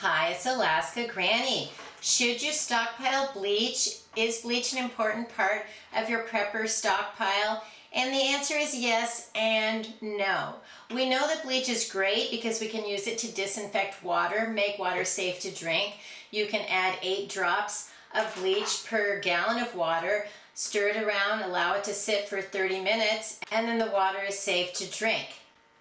Hi, it's Alaska Granny. Should you stockpile bleach? Is bleach an important part of your prepper stockpile? And the answer is yes and no. We know that bleach is great because we can use it to disinfect water, make water safe to drink. You can add 8 drops of bleach per gallon of water, stir it around, allow it to sit for 30 minutes, and then the water is safe to drink.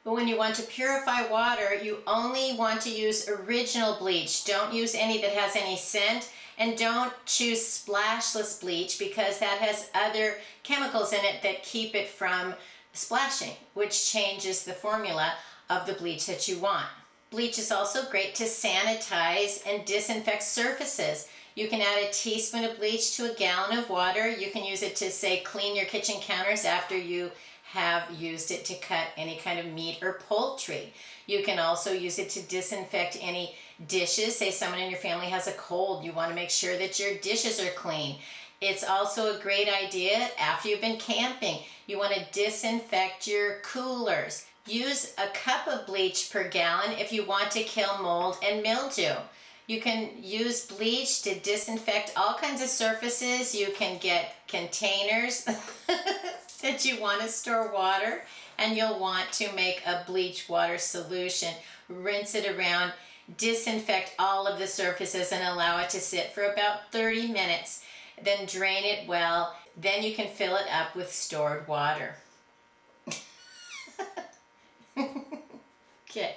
But when you want to purify water, you only want to use original bleach. Don't use any that has any scent, and don't choose splashless bleach because that has other chemicals in it that keep it from splashing, which changes the formula of the bleach that you want. Bleach is also great to sanitize and disinfect surfaces. You can add a teaspoon of bleach to a gallon of water. You can use it to, say, clean your kitchen counters after you have used it to cut any kind of meat or poultry. You can also use it to disinfect any dishes. Say someone in your family has a cold, you want to make sure that your dishes are clean. It's also a great idea after you've been camping. You want to disinfect your coolers. Use a cup of bleach per gallon if you want to kill mold and mildew. You can use bleach to disinfect all kinds of surfaces. You can get containers that you want to store water, and you'll want to make a bleach water solution. Rinse it around, disinfect all of the surfaces, and allow it to sit for about 30 minutes. Then drain it well. Then you can fill it up with stored water. Okay.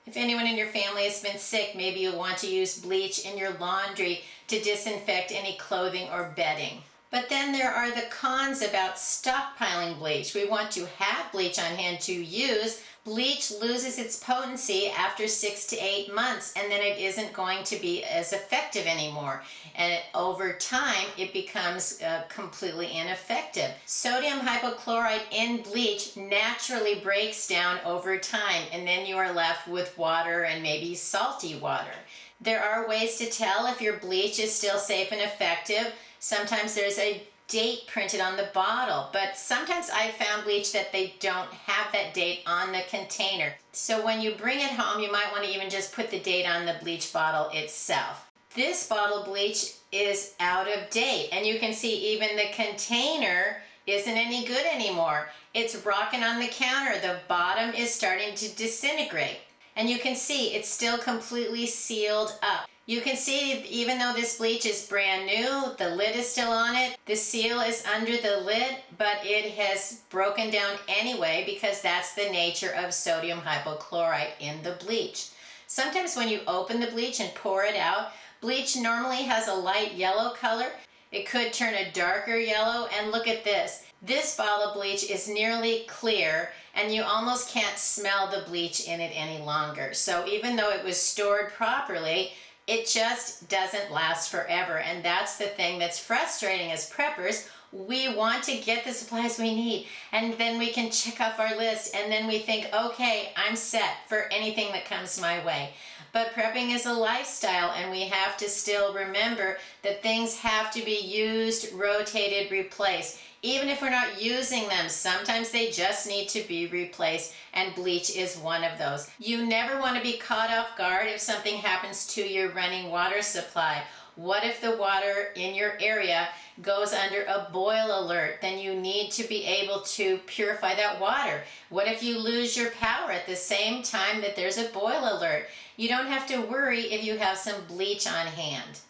If anyone in your family has been sick, maybe you'll want to use bleach in your laundry to disinfect any clothing or bedding. But then there are the cons about stockpiling bleach. We want to have bleach on hand to use. Bleach loses its potency after 6 to 8 months, and then it isn't going to be as effective anymore. And over time, it becomes completely ineffective. Sodium hypochlorite in bleach naturally breaks down over time, and then you are left with water and maybe salty water. There are ways to tell if your bleach is still safe and effective. Sometimes there's a date printed on the bottle, but sometimes I found bleach that they don't have that date on the container. So when you bring it home, you might want to even just put the date on the bleach bottle itself. This bottle bleach is out of date, and you can see even the container isn't any good anymore. It's rocking on the counter. The bottom is starting to disintegrate, and you can see it's still completely sealed up. You can see even though this bleach is brand new, the lid is still on it. The seal is under the lid, but it has broken down anyway because that's the nature of sodium hypochlorite in the bleach. Sometimes when you open the bleach and pour it out, bleach normally has a light yellow color. It could turn a darker yellow, and look at this. This bottle of bleach is nearly clear, and you almost can't smell the bleach in it any longer. So even though it was stored properly, it just doesn't last forever, and that's the thing that's frustrating as preppers. We want to get the supplies we need, and then we can check off our list, and then we think, okay, I'm set for anything that comes my way. But prepping is a lifestyle, and we have to still remember that things have to be used, rotated, replaced. Even if we're not using them, sometimes they just need to be replaced, and bleach is one of those. You never want to be caught off guard if something happens to your running water supply. What if the water in your area goes under a boil alert? Then you need to be able to purify that water. What if you lose your power at the same time that there's a boil alert? You don't have to worry if you have some bleach on hand.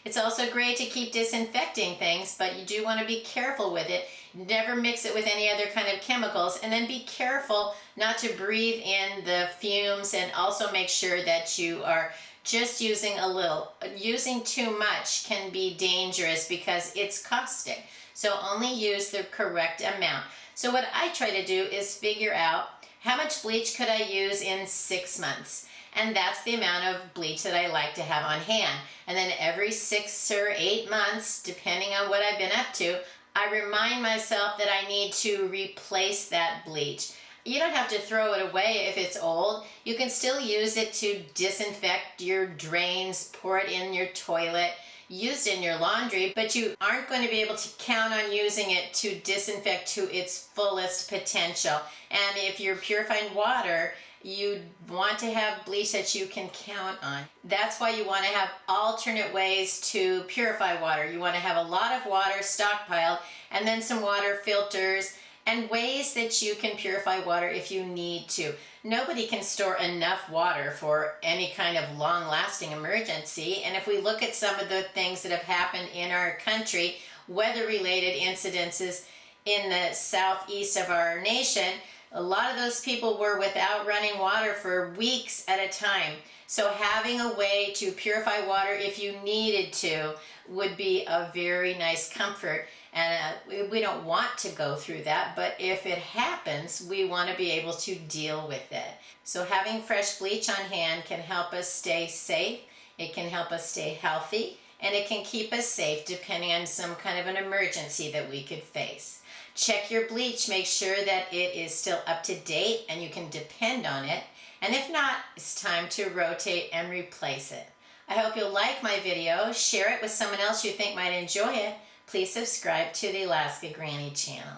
It's also great to keep disinfecting things, but you do want to be careful with it. Never mix it with any other kind of chemicals, and then be careful not to breathe in the fumes, and also make sure that you are just using a little. Using too much can be dangerous because it's caustic. So only use the correct amount. So what I try to do is figure out how much bleach could I use in 6 months. And that's the amount of bleach that I like to have on hand. And then every 6 or 8 months, depending on what I've been up to, I remind myself that I need to replace that bleach. You don't have to throw it away if it's old. You can still use it to disinfect your drains, pour it in your toilet. used in your laundry, but you aren't going to be able to count on using it to disinfect to its fullest potential. And if you're purifying water, you want to have bleach that you can count on. That's why you want to have alternate ways to purify water. You want to have a lot of water stockpiled and then some water filters and ways that you can purify water if you need to. Nobody can store enough water for any kind of long-lasting emergency. And if we look at some of the things that have happened in our country, weather-related incidences in the southeast of our nation, a lot of those people were without running water for weeks at a time. So having a way to purify water if you needed to would be a very nice comfort. And we don't want to go through that, but if it happens, we want to be able to deal with it. So having fresh bleach on hand can help us stay safe, it can help us stay healthy, and it can keep us safe depending on some kind of an emergency that we could face. Check your bleach, make sure that it is still up to date and you can depend on it. And if not, it's time to rotate and replace it. I hope you'll like my video, share it with someone else you think might enjoy it. Please subscribe to the Alaska Granny channel.